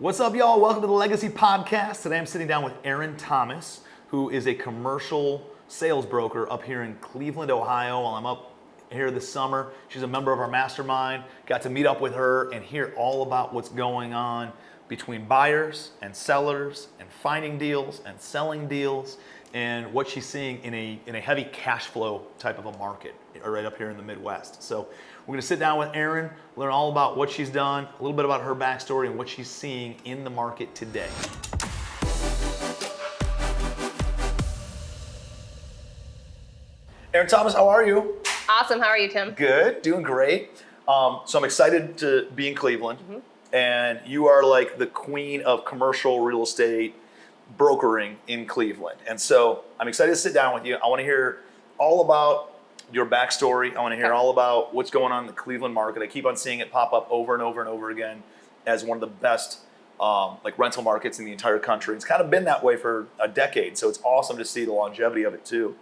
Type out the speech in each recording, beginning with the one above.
What's up, y'all? Welcome to the Legacy Podcast. Today I'm sitting down with Erin Thomas, who is a commercial sales broker up here in Cleveland, Ohio. While I'm up here this summer, she's a member of our mastermind. Got to meet up with her and hear all about what's going on between buyers and sellers and finding deals and selling deals and what she's seeing in a heavy cash flow type of a market right up here in the Midwest. So we're gonna sit down with Erin, learn all about what she's done, a little bit about her backstory and what she's seeing in the market today. Erin Thomas, how are you? Awesome, how are you, Tim? Good, doing great. So I'm excited to be in Cleveland, and you are like the queen of commercial real estate brokering in Cleveland. And so I'm excited to sit down with you. I wanna hear all about your backstory. I want to hear all about what's going on in the Cleveland market. I keep on seeing it pop up over and over and over again as one of the best like rental markets in the entire country. It's kind of been that way for a decade, so it's awesome to see the longevity of it too.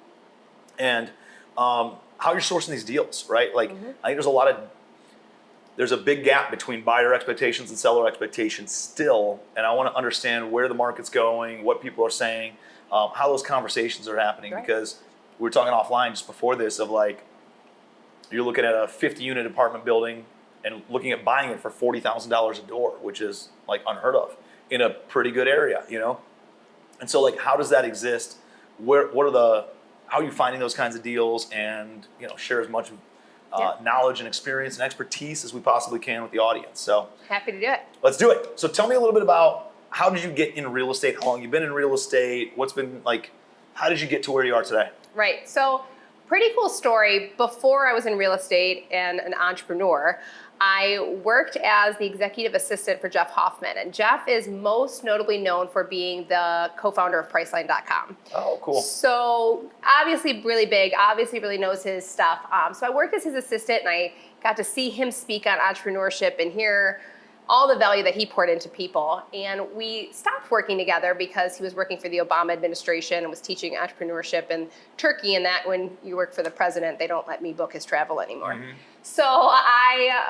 And how you're sourcing these deals, right? Like I think there's a big gap between buyer expectations and seller expectations still, and I want to understand where the market's going, what people are saying, how those conversations are happening, because we were talking offline just before this of like, you're looking at a 50-unit apartment building and looking at buying it for $40,000 a door, which is like unheard of in a pretty good area, you know? And so like, how does that exist? How are you finding those kinds of deals, and, you know, share as much knowledge and experience and expertise as we possibly can with the audience. So happy to do it. Let's do it. So tell me a little bit about, how did you get in real estate? How long you've been in real estate? What's been like, how did you get to where you are today? Right, so pretty cool story. Before I was in real estate and an entrepreneur, I worked as the executive assistant for Jeff Hoffman. And Jeff is most notably known for being the co-founder of Priceline.com. Oh, cool. So obviously really big, obviously really knows his stuff. So I worked as his assistant, and I got to see him speak on entrepreneurship and hear all the value that he poured into people. And we stopped working together because he was working for the Obama administration and was teaching entrepreneurship in Turkey, and that when you work for the president, they don't let me book his travel anymore. So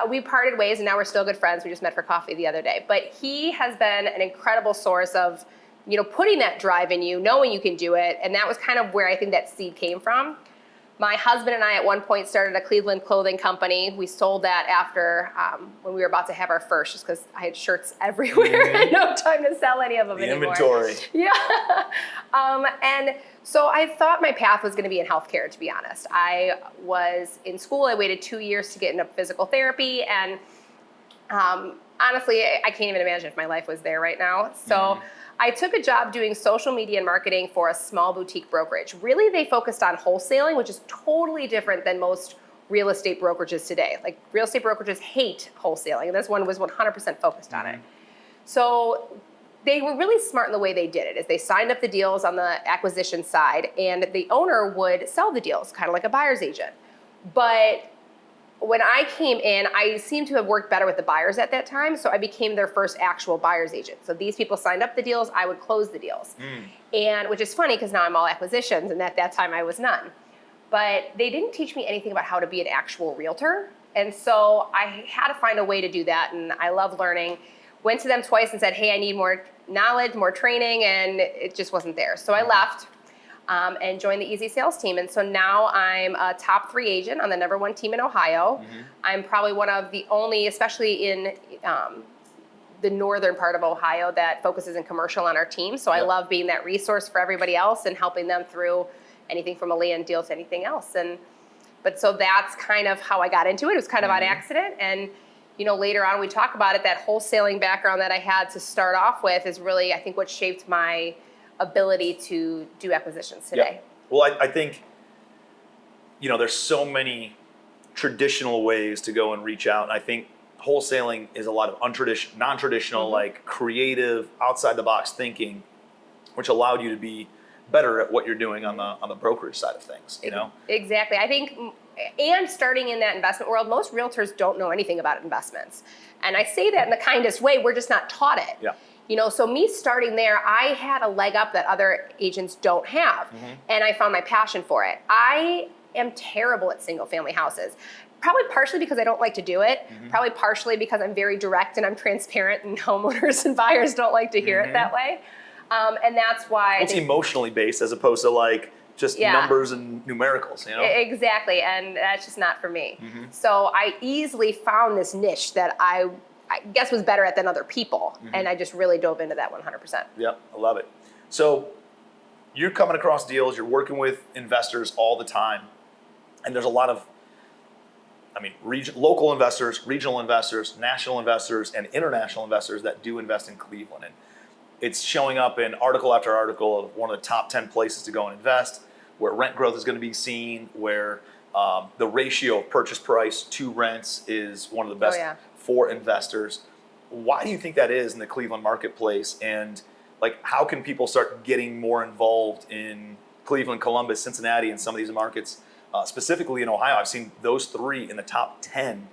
we parted ways, and now we're still good friends. We just met for coffee the other day. But he has been an incredible source of, you know, putting that drive in you, knowing you can do it. And that was kind of where I think that seed came from. My husband and I at one point started a Cleveland clothing company. We sold that after when we were about to have our first, just because I had shirts everywhere and no time to sell any of them anymore. Inventory. Yeah. And so I thought my path was going to be in healthcare, to be honest. I was in school. I waited 2 years to get into physical therapy. And honestly, I can't even imagine if my life was there right now. So I took a job doing social media and marketing for a small boutique brokerage. Really, they focused on wholesaling, which is totally different than most real estate brokerages today. Like, real estate brokerages hate wholesaling, and this one was 100% focused on it. So they were really smart in the way they did it, is they signed up the deals on the acquisition side, and the owner would sell the deals, kind of like a buyer's agent. But when I came in, I seemed to have worked better with the buyers at that time, so I became their first actual buyer's agent. So these people signed up the deals, I would close the deals. And which is funny, because now I'm all acquisitions, and at that time I was none. But they didn't teach me anything about how to be an actual realtor. And so I had to find a way to do that, and I love learning. Went to them twice and said, hey, I need more knowledge, more training, and it just wasn't there. So I left. And joined the Easy Sales team. And so now I'm a top 3 agent on the #1 team in Ohio. I'm probably one of the only, especially in the northern part of Ohio, that focuses in commercial on our team. So I love being that resource for everybody else and helping them through anything from a land deal to anything else. But so that's kind of how I got into it. It was kind of on accident. And you know, later on we talk about it, that wholesaling background that I had to start off with is really, I think, what shaped my ability to do acquisitions today. Well, I think, you know, there's so many traditional ways to go and reach out. And I think wholesaling is a lot of non-traditional, like creative, outside the box thinking, which allowed you to be better at what you're doing on the brokerage side of things, you know? Exactly. I think, and starting in that investment world, most realtors don't know anything about investments. And I say that in the kindest way, we're just not taught it. You know, so me starting there, I had a leg up that other agents don't have. And I found my passion for it. I am terrible at single family houses. Probably partially because I don't like to do it. Probably partially because I'm very direct and I'm transparent, and homeowners and buyers don't like to hear it that way. And that's why It's emotionally based as opposed to like just numbers and numericals, you know? Exactly, and that's just not for me. So I easily found this niche that I guess was better at than other people, and I just really dove into that 100%. Yep, I love it. So you're coming across deals, you're working with investors all the time, and there's a lot of, local investors, regional investors, national investors, and international investors that do invest in Cleveland. And it's showing up in article after article of one of the top 10 places to go and invest, where rent growth is going to be seen, where the ratio of purchase price to rents is one of the best for investors. Why do you think that is in the Cleveland marketplace? And like, how can people start getting more involved in Cleveland, Columbus, Cincinnati, and some of these markets, specifically in Ohio? I've seen those three in the top 10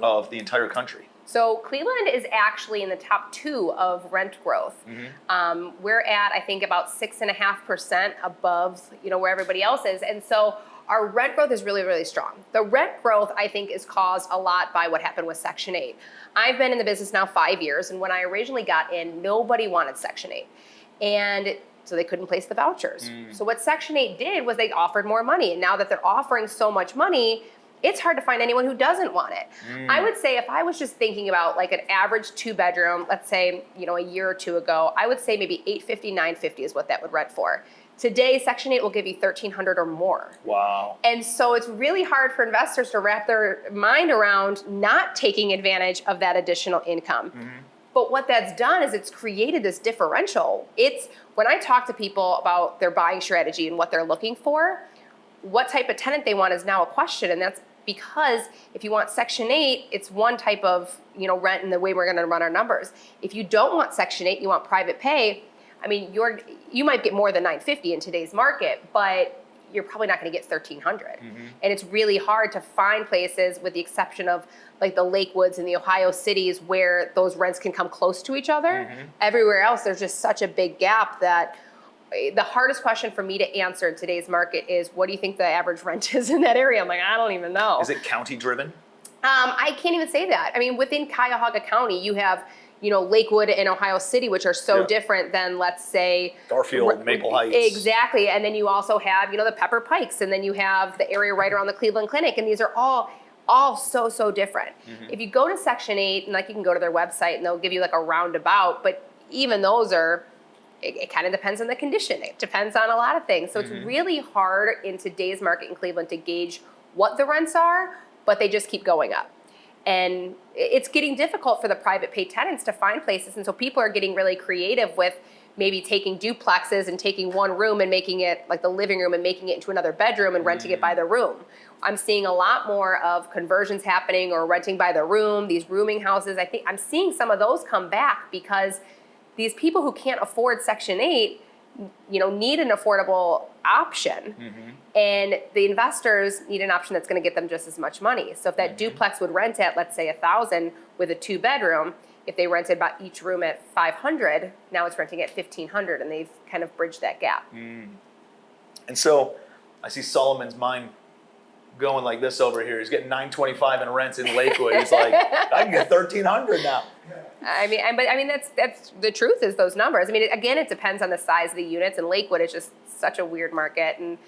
of the entire country. So Cleveland is actually in the top 2 of rent growth. We're at, I think, about 6.5% above, where everybody else is. And so our rent growth is really, really strong. The rent growth, I think, is caused a lot by what happened with Section 8. I've been in the business now 5 years, and when I originally got in, nobody wanted Section 8. And so they couldn't place the vouchers. So what Section 8 did was they offered more money. And now that they're offering so much money, it's hard to find anyone who doesn't want it. I would say if I was just thinking about like an average 2-bedroom, let's say, a year or two ago, I would say maybe $850, $950 is what that would rent for. Today, Section 8 will give you $1,300 or more. Wow. And so it's really hard for investors to wrap their mind around not taking advantage of that additional income. But what that's done is it's created this differential. When I talk to people about their buying strategy and what they're looking for, what type of tenant they want is now a question. And that's because if you want Section 8, it's one type of rent and the way we're going to run our numbers. If you don't want Section 8, you want private pay, you might get more than $950 in today's market, but you're probably not going to get $1,300. And it's really hard to find places, with the exception of like the Lakewoods and the Ohio cities, where those rents can come close to each other. Everywhere else, there's just such a big gap that the hardest question for me to answer in today's market is, what do you think the average rent is in that area? I'm like, I don't even know. Is it county driven? I can't even say that. Within Cuyahoga County, you have Lakewood and Ohio City, which are so different than, let's say, Garfield, Maple Heights. Exactly. And then you also have, the Pepper Pikes, and then you have the area right around the Cleveland Clinic. And these are all so different. If you go to Section 8, and you can go to their website and they'll give you like a roundabout, but even those it kind of depends on the condition. It depends on a lot of things. So it's really hard in today's market in Cleveland to gauge what the rents are, but they just keep going up. And it's getting difficult for the private pay tenants to find places. And so people are getting really creative with maybe taking duplexes and taking one room and making it like the living room and making it into another bedroom and renting it by the room. I'm seeing a lot more of conversions happening, or renting by the room, these rooming houses. I think I'm seeing some of those come back because these people who can't afford Section 8, need an affordable option. And the investors need an option that's going to get them just as much money. So if that duplex would rent at, let's say, $1,000 with a 2-bedroom, if they rented about each room at $500, now it's renting at $1,500, and they've kind of bridged that gap. And so I see Solomon's mind going like this over here. He's getting $925 in rents in Lakewood. He's like, I can get $1,300 now. That's the truth is those numbers. Again, it depends on the size of the units, and Lakewood is just such a weird market, and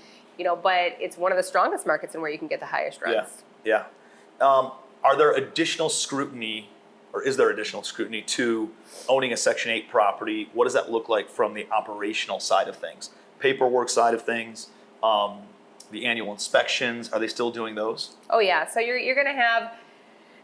but it's one of the strongest markets and where you can get the highest rents. Yeah. Are there additional scrutiny, or is there additional scrutiny to owning a Section 8 property? What does that look like from the operational side of things, paperwork side of things, the annual inspections? Are they still doing those? Oh yeah. So you're going to have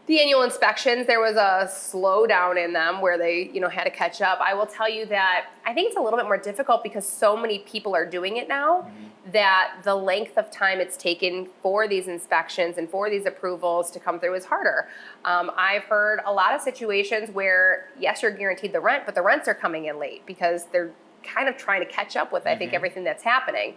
the annual inspections. There was a slowdown in them where they, had to catch up. I will tell you that I think it's a little bit more difficult because so many people are doing it now that the length of time it's taken for these inspections and for these approvals to come through is harder. I've heard a lot of situations where, yes, you're guaranteed the rent, but the rents are coming in late because they're kind of trying to catch up with, I think, everything that's happening.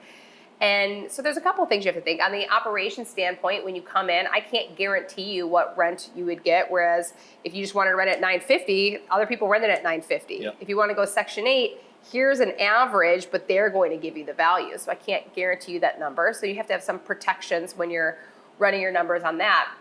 And so there's a couple of things you have to think. On the operation standpoint, when you come in, I can't guarantee you what rent you would get, whereas if you just wanted to rent at $950, other people rent it at $950. Yep. If you want to go Section 8, here's an average, but they're going to give you the value. So I can't guarantee you that number. So you have to have some protections when you're running your numbers on that.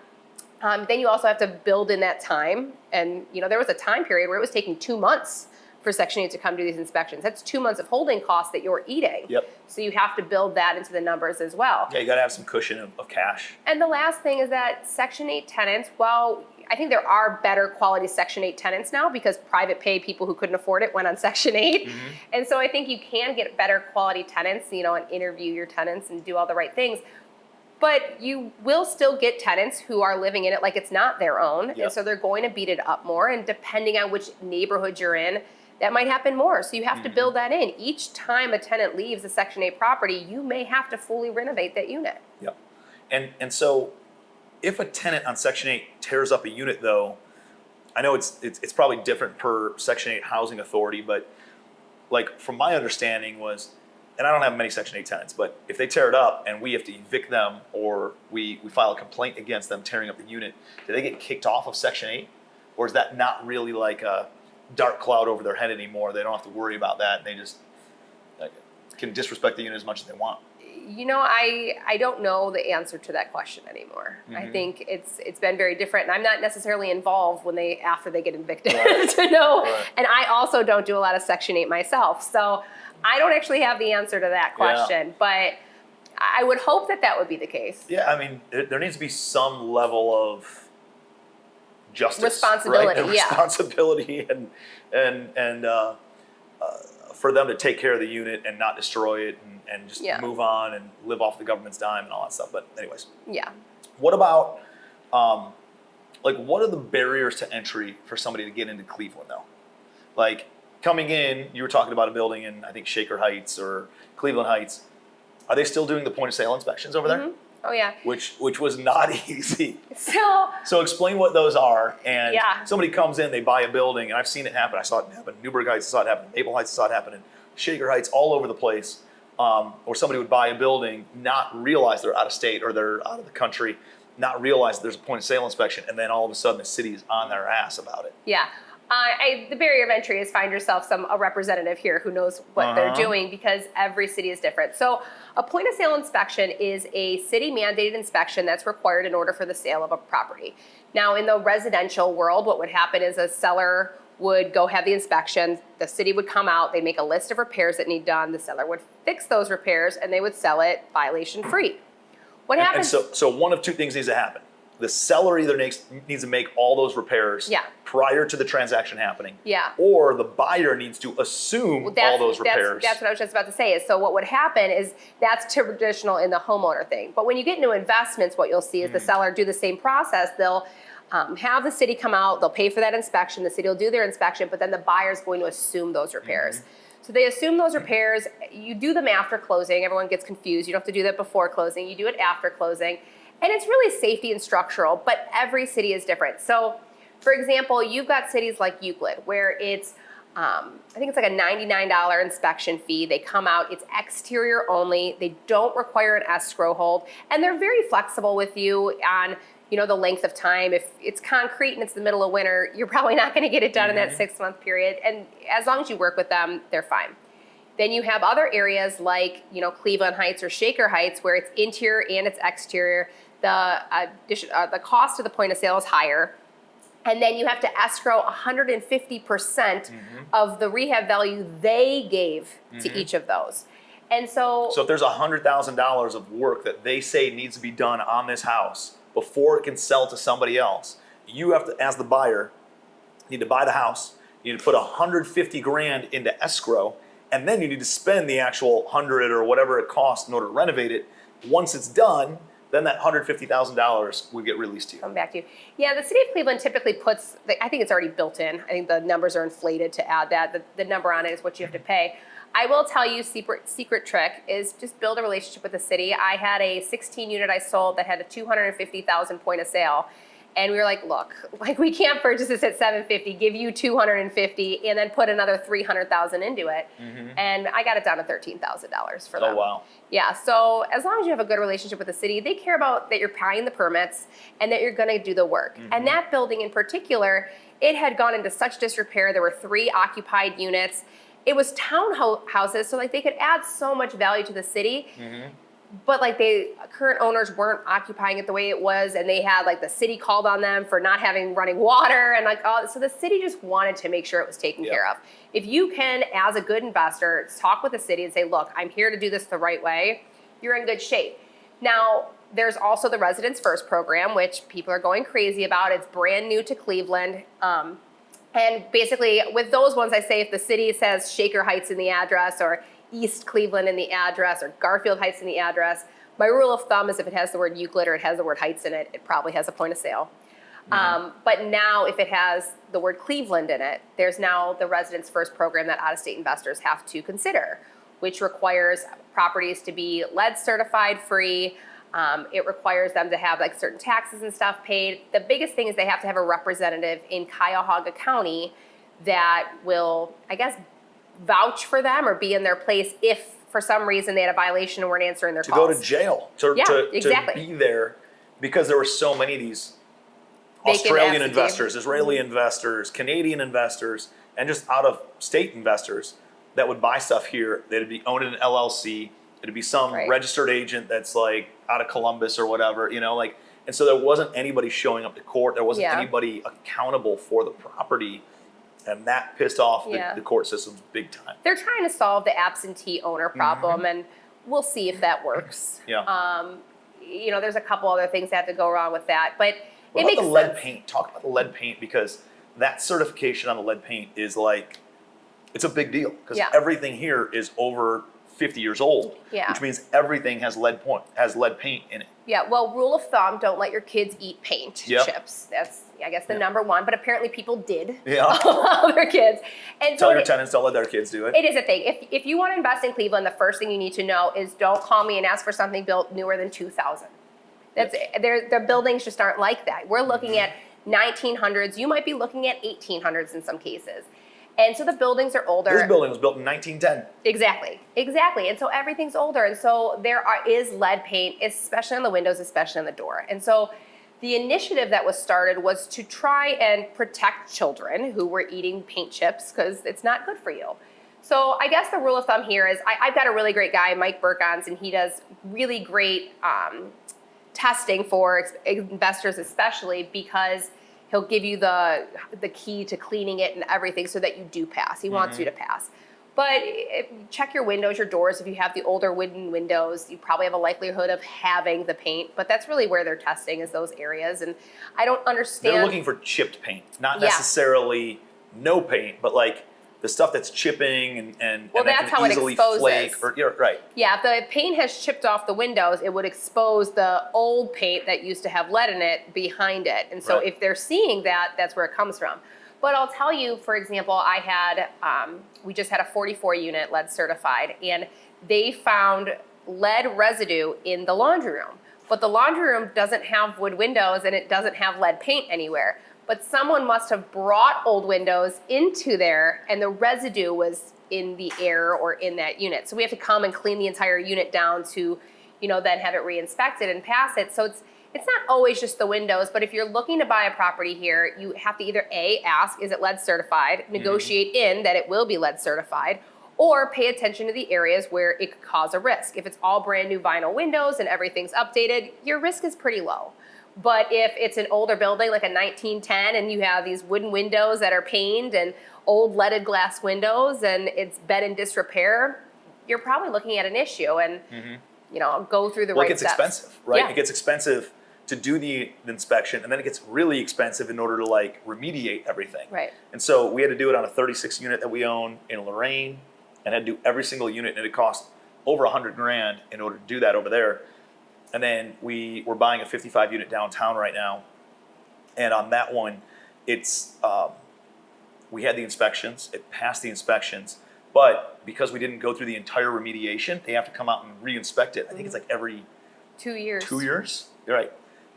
Then you also have to build in that time. And, there was a time period where it was taking 2 months for Section 8 to come do these inspections. That's 2 months of holding costs that you're eating. Yep. So you have to build that into the numbers as well. Yeah, you got to have some cushion of cash. And the last thing is that Section 8 tenants, well, I think there are better quality Section 8 tenants now because private pay people who couldn't afford it went on Section 8. And so I think you can get better quality tenants, and interview your tenants and do all the right things. But you will still get tenants who are living in it like it's not their own. Yep. And so they're going to beat it up more. And depending on which neighborhood you're in, that might happen more. So you have to build that in. Each time a tenant leaves a Section 8 property, you may have to fully renovate that unit. Yep. And so if a tenant on Section 8 tears up a unit, though, I know it's probably different per Section 8 housing authority, but like from my understanding was, and I don't have many Section 8 tenants, but if they tear it up and we have to evict them or we file a complaint against them tearing up the unit, do they get kicked off of Section 8? Or is that not really like a dark cloud over their head anymore? They don't have to worry about that, and they just can disrespect the unit as much as they want. I don't know the answer to that question anymore. I think it's been very different, and I'm not necessarily involved after they get evicted to know. Right. And I also don't do a lot of Section 8 myself, so I don't actually have the answer to that question. But I would hope that would be the case. Yeah, I mean, there needs to be some level of justice, responsibility, right? Responsibility, and for them to take care of the unit and not destroy it and just move on and live off the government's dime and all that stuff. But anyways, what about what are the barriers to entry for somebody to get into Cleveland though? Like coming in, you were talking about a building in I think Shaker Heights or Cleveland Heights. Are they still doing the point of sale inspections over there? Oh yeah. Which was not easy. So explain what those are. And somebody comes in, they buy a building, and I've seen it happen. I saw it happen in Newburgh Heights, I saw it happen in Maple Heights, I saw it happen in Shaker Heights, all over the place. Or somebody would buy a building, not realize they're out of state or they're out of the country, not realize that there's a point of sale inspection, and then all of a sudden the city is on their ass about it. Yeah. The barrier of entry is find yourself a representative here who knows what they're doing, because every city is different. So a point of sale inspection is a city mandated inspection that's required in order for the sale of a property. Now in the residential world, what would happen is a seller would go have the inspection, the city would come out, they'd make a list of repairs that need done, the seller would fix those repairs, and they would sell it violation free. What happens? And so one of two things needs to happen. The seller either needs to make all those repairs prior to the transaction happening, or the buyer needs to assume all those repairs. That's what I was just about to say. So what would happen is that's traditional in the homeowner thing. But when you get into investments, what you'll see is the seller do the same process. They'll have the city come out, they'll pay for that inspection, the city will do their inspection, but then the buyer's going to assume those repairs. So they assume those repairs, you do them after closing, everyone gets confused, you don't have to do that before closing, you do it after closing. And it's really safety and structural, but every city is different. So, for example, you've got cities like Euclid, where it's, I think it's like a $99 inspection fee. They come out, it's exterior only. They don't require an escrow hold. And they're very flexible with you on, the length of time. If it's concrete and it's the middle of winter, you're probably not gonna get it done in that 6-month period. And as long as you work with them, they're fine. Then you have other areas like, Cleveland Heights or Shaker Heights, where it's interior and it's exterior. The cost of the point of sale is higher. And then you have to escrow 150% of the rehab value they gave to each of those. And so if there's $100,000 of work that they say needs to be done on this house before it can sell to somebody else, you have to, as the buyer, need to buy the house, you need to put $150,000 into escrow, and then you need to spend the actual 100 or whatever it costs in order to renovate it. Once it's done, then that $150,000 will get released to you. Come back to you. Yeah, the city of Cleveland typically puts, I think it's already built in. I think the numbers are inflated to add that. The number on it is what you have to pay. I will tell you, secret trick is just build a relationship with the city. I had a 16 unit I sold that had a 250,000 point of sale. And we were like, look, we can't purchase this at $750, give you $250, and then put another $300,000 into it. And I got it down to $13,000 for them. Oh, wow. Yeah, so as long as you have a good relationship with the city, they care about that you're paying the permits and that you're gonna do the work. And that building in particular, it had gone into such disrepair. There were 3 occupied units. It was townhouses, so they could add so much value to the city. but like current owners weren't occupying it the way it was, and they had like the city called on them for not having running water and like all. So the city just wanted to make sure it was taken care of. If you can, as a good investor, talk with the city and say, look, I'm here to do this the right way, you're in good shape. Now, there's also the Residents First program, which people are going crazy about. It's brand new to Cleveland. And basically, with those ones, I say if the city says Shaker Heights in the address or East Cleveland in the address or Garfield Heights in the address, my rule of thumb is if it has the word Euclid or it has the word Heights in it, it probably has a point of sale. But now if it has the word Cleveland in it, there's now the Residents First program that out-of-state investors have to consider, which requires properties to be lead certified free. It requires them to have like certain taxes and stuff paid. The biggest thing is they have to have a representative in Cuyahoga County that will, I guess, vouch for them or be in their place if for some reason they had a violation and weren't answering their calls. To go to jail, to be there, because there were so many of these Australian investors, Israeli investors, Canadian investors, and just out-of-state investors that would buy stuff here. They'd be owned in an LLC. It'd be some registered agent that's like out of Columbus or whatever, you know, like, and so there wasn't anybody showing up to court. There wasn't anybody accountable for the property. And that pissed off the court systems big time. They're trying to solve the absentee owner problem, and we'll see if that works. You know, there's a couple other things that have to go wrong with that, but what about the lead paint? Talk about the lead paint, because that certification on the lead paint is like, it's a big deal because everything here is over 50 years old, which means everything has lead paint in it. Yeah, well, rule of thumb, don't let your kids eat paint chips. That's, I guess, the number one, but apparently people did allow their kids. And tell your tenants don't let their kids do it. It is a thing. If you want to invest in Cleveland, the first thing you need to know is don't call me and ask for something built newer than 2000. That's their buildings just aren't like that. We're looking at 1900s. You might be looking at 1800s in some cases. And so the buildings are older. This building was built in 1910. Exactly. And so everything's older. And so there is lead paint, especially on the windows, especially on the door. And so the initiative that was started was to try and protect children who were eating paint chips because it's not good for you. So I guess the rule of thumb here is I've got a really great guy, Mike Burkons, and he does really great testing for investors especially because he'll give you the key to cleaning it and everything so that you do pass. He wants you to pass. But check your windows, your doors. If you have the older wooden windows, you probably have a likelihood of having the paint. But that's really where they're testing is those areas. And I don't understand. They're looking for chipped paint, not necessarily no paint, but like the stuff that's chipping and that's how easily it exposes. flake. Yeah, if the paint has chipped off the windows, it would expose the old paint that used to have lead in it behind it. And so if they're seeing that, that's where it comes from. But I'll tell you, for example, we just had a 44 unit lead certified, and they found lead residue in the laundry room. But the laundry room doesn't have wood windows and it doesn't have lead paint anywhere. But someone must have brought old windows into there and the residue was in the air or in that unit. So we have to come and clean the entire unit down to, then have it re-inspected and pass it. So it's not always just the windows, but if you're looking to buy a property here, you have to either A, ask, is it lead certified, negotiate in that it will be lead certified, or pay attention to the areas where it could cause a risk. If it's all brand new vinyl windows and everything's updated, your risk is pretty low. But if it's an older building, like a 1910, and you have these wooden windows that are paned and old leaded glass windows, and it's been in disrepair, you're probably looking at an issue. And go through the right steps. It gets expensive, right? Yeah. It gets expensive to do the inspection, and then it gets really expensive in order to remediate everything. Right. And so we had to do it on a 36 unit that we own in Lorraine, and had to do every single unit, and it cost over $100,000 in order to do that over there. And then we're buying a 55 unit downtown right now. And on that one, it's, we had the inspections, it passed the inspections, but because we didn't go through the entire remediation, they have to come out and re-inspect it. I think it's every 2 years. 2 years? You're right.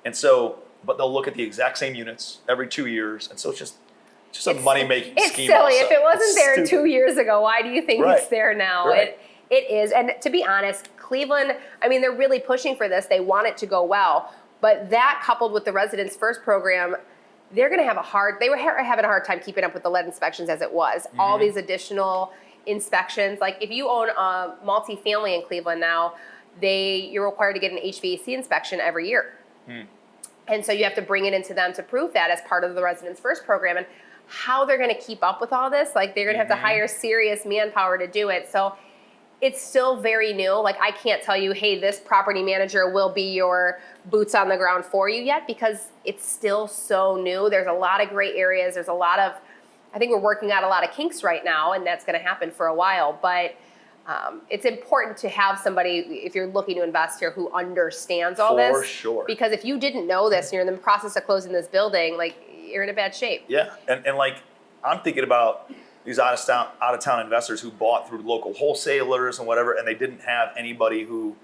And so, but they'll look at the exact same units every 2 years. And so it's just a money-making scheme. It's silly. Also. If it wasn't there stupid. 2 years ago, why do you think it's there now? Right. It is. And to be honest, Cleveland, they're really pushing for this. They want it to go well. But that coupled with the Residents First program, they're going to have they were having a hard time keeping up with the lead inspections as it was. All these additional inspections. Like if you own a multifamily in Cleveland now, you're required to get an HVAC inspection every year. And so you have to bring it into them to prove that as part of the Residents First program. And how they're going to keep up with all this, like they're going to have to hire serious manpower to do it. So it's still very new. Like I can't tell you, hey, this property manager will be your boots on the ground for you yet, because it's still so new. There's a lot of gray areas. There's a lot of, I think we're working out a lot of kinks right now, and that's going to happen for a while. But it's important to have somebody, if you're looking to invest here, who understands all this. For sure. Because if you didn't know this and you're in the process of closing this building, like you're in a bad shape. Yeah, and like I'm thinking about these out of town investors who bought through local wholesalers and whatever, and they didn't have anybody who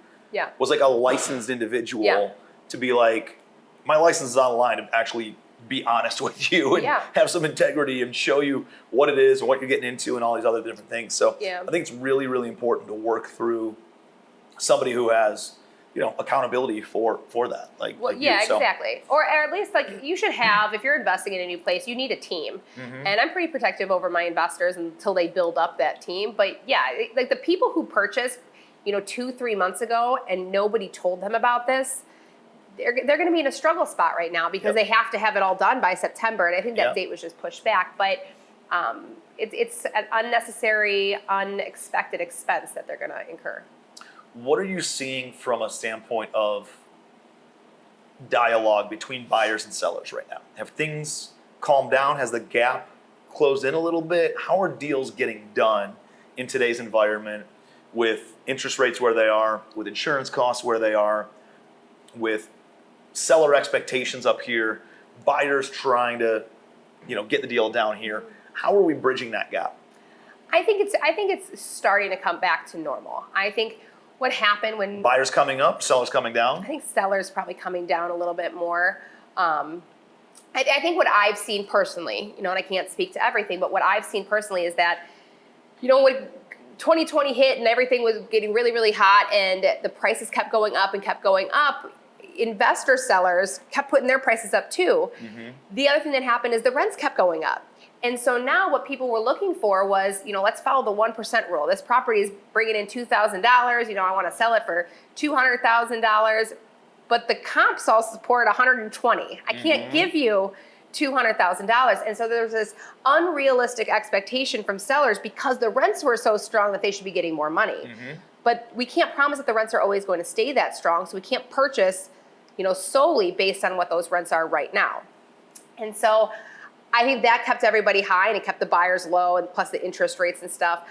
was like a licensed individual to be like, my license is on the line to actually be honest with you and have some integrity and show you what it is and what you're getting into and all these other different things. So I think it's really, really important to work through somebody who has, you know, accountability for that. Like, well, like you. Exactly. Or at least like you should have, if you're investing in a new place, you need a team. And I'm pretty protective over my investors until they build up that team. But like the people who purchased, you know, 2-3 months ago and nobody told them about this, they're going to be in a struggle spot right now because they have to have it all done by September. And I think that date was just pushed back. But it's an unnecessary, unexpected expense that they're going to incur. What are you seeing from a standpoint of dialogue between buyers and sellers right now? Have things calmed down? Has the gap closed in a little bit? How are deals getting done in today's environment with interest rates where they are, with insurance costs where they are, with seller expectations up here, buyers trying to, you know, get the deal down here? How are we bridging that gap? I think it's starting to come back to normal. I think what happened when buyers coming up, sellers coming down? I think sellers probably coming down a little bit more. I think what I've seen personally, you know, and I can't speak to everything, but what I've seen personally is that, you know, when 2020 hit and everything was getting really, really hot and the prices kept going up and kept going up, investor sellers kept putting their prices up too. The other thing that happened is the rents kept going up. And so now what people were looking for was, you know, let's follow the 1% rule. This property is bringing in $2,000. You know, I want to sell it for $200,000, but the comps all support $120,000. I can't give you $200,000. And so there's this unrealistic expectation from sellers because the rents were so strong that they should be getting more money. But we can't promise that the rents are always going to stay that strong. So we can't purchase, you know, solely based on what those rents are right now. And so I think that kept everybody high and it kept the buyers low, and plus the interest rates and stuff.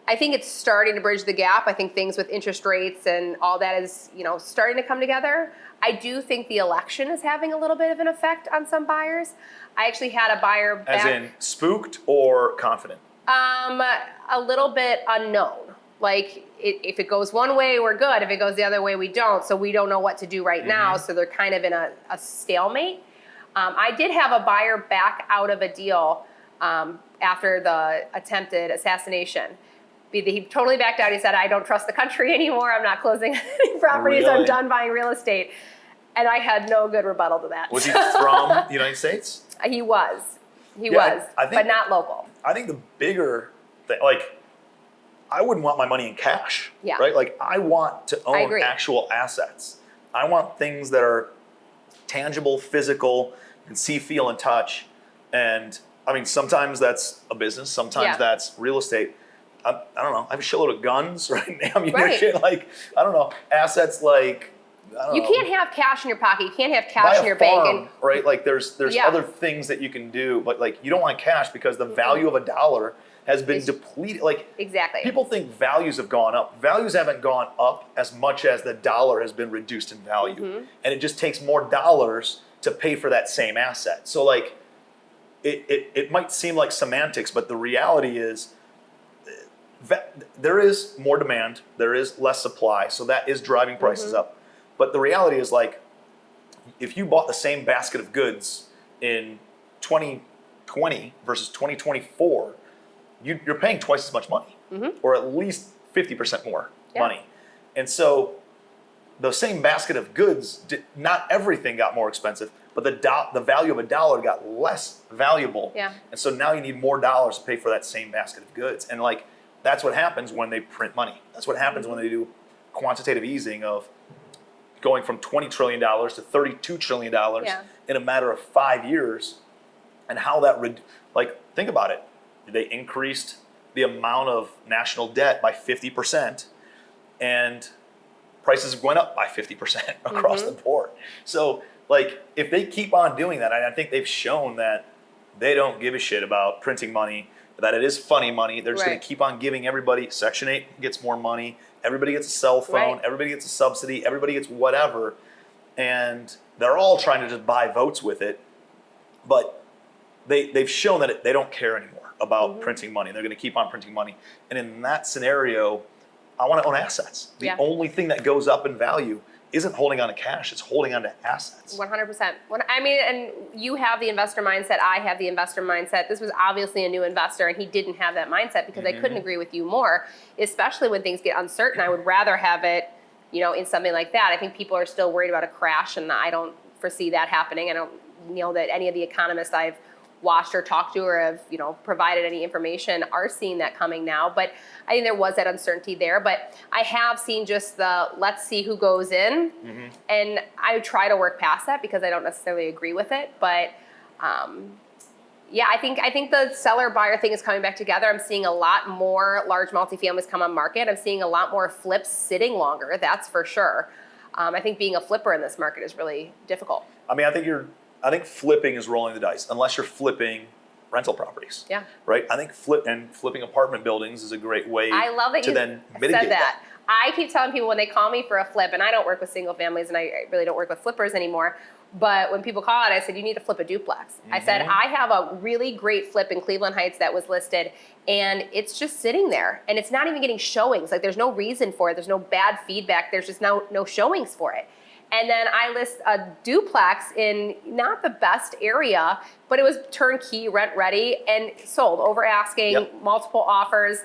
I think it's starting to bridge the gap. I think things with interest rates and all that is, you know, starting to come together. I do think the election is having a little bit of an effect on some buyers. I actually had a buyer back. As in spooked or confident? A little bit unknown. Like if it goes one way, we're good. If it goes the other way, we don't. So we don't know what to do right now. So they're kind of in a stalemate. I did have a buyer back out of a deal after the attempted assassination. He totally backed out. He said, I don't trust the country anymore. I'm not closing any properties. Really? I'm done buying real estate. And I had no good rebuttal to that. Was he from the United States? He was. I think, but not local. I think the bigger thing, like, I wouldn't want my money in cash, Yeah. right? Like, I want to I own agree. actual assets. I want things that are tangible, physical, and see, feel, and touch. And I mean, sometimes that's a business. Sometimes that's real estate. I don't know. I have a shitload of guns right now. I mean, Right. shit, like, I don't know. Assets like, I don't You know. can't have cash in your pocket. You can't have Buy cash a in your farm, bank. And right? Like there's Yeah. other things that you can do, but like you don't want cash because the value of a dollar has been depleted. Like exactly. people think values have gone up. Values haven't gone up as much as the dollar has been reduced in value. And it just takes more dollars to pay for that same asset. So like it might seem like semantics, but the reality is there is more demand, there is less supply, so that is driving prices up. But the reality is, like, if you bought the same basket of goods in 2020 versus 2024, you're paying twice as much money, or at least 50% more money. And so the same basket of goods, not everything got more expensive, but the value of a dollar got less valuable. Yeah. And so now you need more dollars to pay for that same basket of goods. And like, that's what happens when they print money. That's what happens when they do quantitative easing of going from $20 trillion to $32 trillion in a matter of 5 years, and how that think about it. They increased the amount of national debt by 50%, and prices went up by 50% across the board. So like, if they keep on doing that, I think they've shown that they don't give a shit about printing money, that it is funny money. They're just going to keep on giving everybody. Section 8 gets more money. Everybody gets a cell phone. Everybody gets a subsidy. Everybody gets whatever. And they're all trying to just buy votes with it. But they've shown that they don't care anymore about printing money. They're going to keep on printing money. And in that scenario, I want to own assets. The only thing that goes up in value isn't holding on to cash, it's holding on to assets. 100%. I mean, and you have the investor mindset, I have the investor mindset. This was obviously a new investor, and he didn't have that mindset, because I couldn't agree with you more, especially when things get uncertain. I would rather have it, in something like that. I think people are still worried about a crash, and I don't foresee that happening. I don't know that any of the economists I've watched or talked to or have, provided any information are seeing that coming now. But I think there was that uncertainty there. But I have seen just the let's see who goes in. And I try to work past that because I don't necessarily agree with it. But I think the seller buyer thing is coming back together. I'm seeing a lot more large multifamilies come on market. I'm seeing a lot more flips sitting longer, that's for sure. I think being a flipper in this market is really difficult. I mean, I think flipping is rolling the dice, unless you're flipping rental properties. Yeah. Right? I think flipping apartment buildings is a great way I love that to you then mitigate said that. I keep telling people when they call me for a flip, and I don't work with single families, and I really don't work with flippers anymore, but when people call it, I said, you need to flip a duplex. I said, I have a really great flip in Cleveland Heights that was listed, and it's just sitting there, and it's not even getting showings. Like, there's no reason for it. There's no bad feedback. There's just no showings for it. And then I list a duplex in not the best area, but it was turnkey, rent ready, and sold over asking, multiple offers,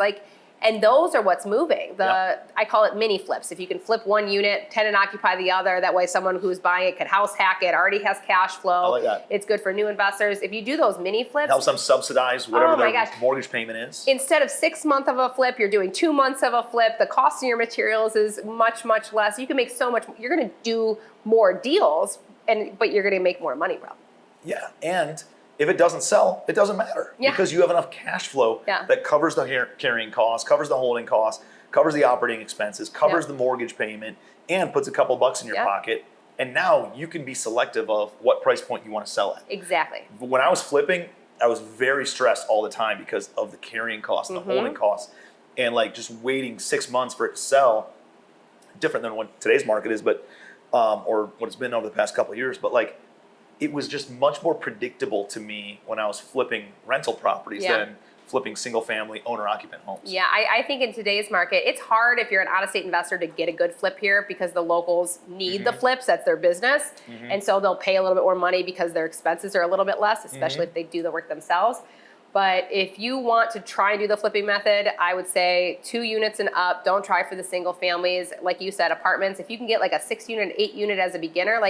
and those are what's moving. I call it mini flips. If you can flip one unit, tenant occupy the other, that way someone who's buying it could house hack it, already has cash flow. I like that. It's good for new investors. If you do those mini flips, it helps them subsidize whatever their mortgage payment is. Instead of 6 months of a flip, you're doing 2 months of a flip. The cost of your materials is much, much less. You can make so much. You're going to do more deals, but you're going to make more money, probably. Yeah, and if it doesn't sell, it doesn't matter, because you have enough cash flow that covers the carrying costs, covers the holding costs, covers the operating expenses, covers the mortgage payment, and puts a couple bucks in your pocket. And now you can be selective of what price point you want to sell at. Exactly. When I was flipping, I was very stressed all the time because of the carrying costs and the holding costs, and just waiting 6 months for it to sell. Different than what today's market is, but or what it's been over the past couple of years, but it was just much more predictable to me when I was flipping rental properties than flipping single family owner occupant homes. Yeah, I think in today's market, it's hard if you're an out-of-state investor to get a good flip here, because the locals need the flips. That's their business. And so they'll pay a little bit more money because their expenses are a little bit less, especially if they do the work themselves. But if you want to try and do the flipping method, I would say 2 units and up. Don't try for the single families. Like you said, apartments, if you can get a 6 unit and 8 unit as a beginner,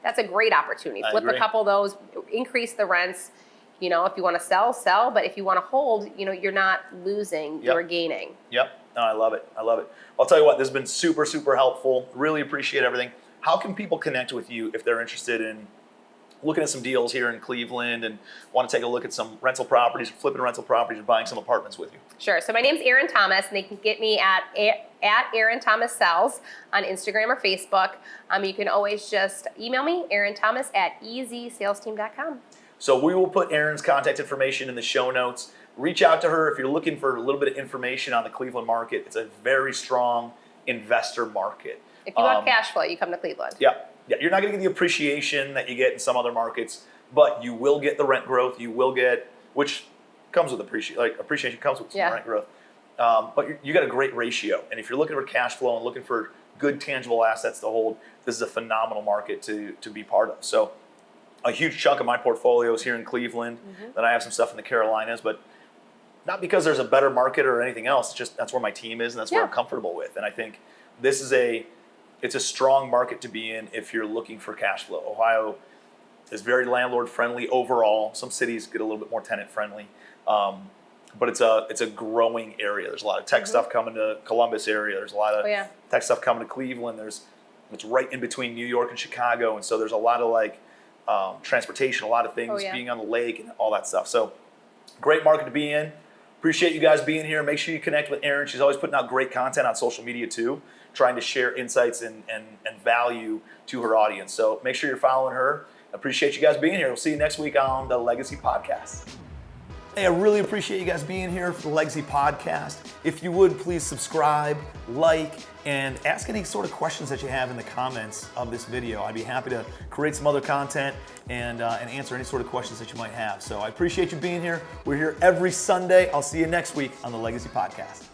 that's a great opportunity. Flip a couple of those, increase the rents. If you want to sell. But if you want to hold, you're not losing, you're gaining. Yep. No, I love it. I'll tell you what, this has been super, super helpful. Really appreciate everything. How can people connect with you if they're interested in looking at some deals here in Cleveland and want to take a look at some rental properties, or flipping rental properties, or buying some apartments with you? Sure. So my name's Erin Thomas, and they can get me at Erin Thomas Sells on Instagram or Facebook. You can always just email me, erinnthomas@ezsalesteam.com. So we will put Erin's contact information in the show notes. Reach out to her if you're looking for a little bit of information on the Cleveland market. It's a very strong investor market. If you want cash flow, you come to Cleveland. Yeah, you're not going to get the appreciation that you get in some other markets, but you will get the rent growth. You will get, which comes with appreciation comes with some rent growth. But you got a great ratio. And if you're looking for cash flow and looking for good tangible assets to hold, this is a phenomenal market to be part of. So a huge chunk of my portfolio is here in Cleveland. Then I have some stuff in the Carolinas, but not because there's a better market or anything else. It's just that's where my team is, and that's where I'm comfortable with. And I think this is it's a strong market to be in if you're looking for cash flow. Ohio is very landlord friendly overall. Some cities get a little bit more tenant friendly. but it's a growing area. There's a lot of tech stuff coming to Columbus area. There's a lot of tech stuff coming to Cleveland. It's right in between New York and Chicago, and so there's a lot of like transportation, a lot of things being on the lake and all that stuff. So great market to be in. Appreciate you guys being here. Make sure you connect with Erin. She's always putting out great content on social media too, trying to share insights and value to her audience. So make sure you're following her. Appreciate you guys being here. We'll see you next week on the Legacy Podcast. Hey, I really appreciate you guys being here for the Legacy Podcast. If you would, please subscribe, like, and ask any sort of questions that you have in the comments of this video. I'd be happy to create some other content and answer any sort of questions that you might have. So I appreciate you being here. We're here every Sunday. I'll see you next week on the Legacy Podcast.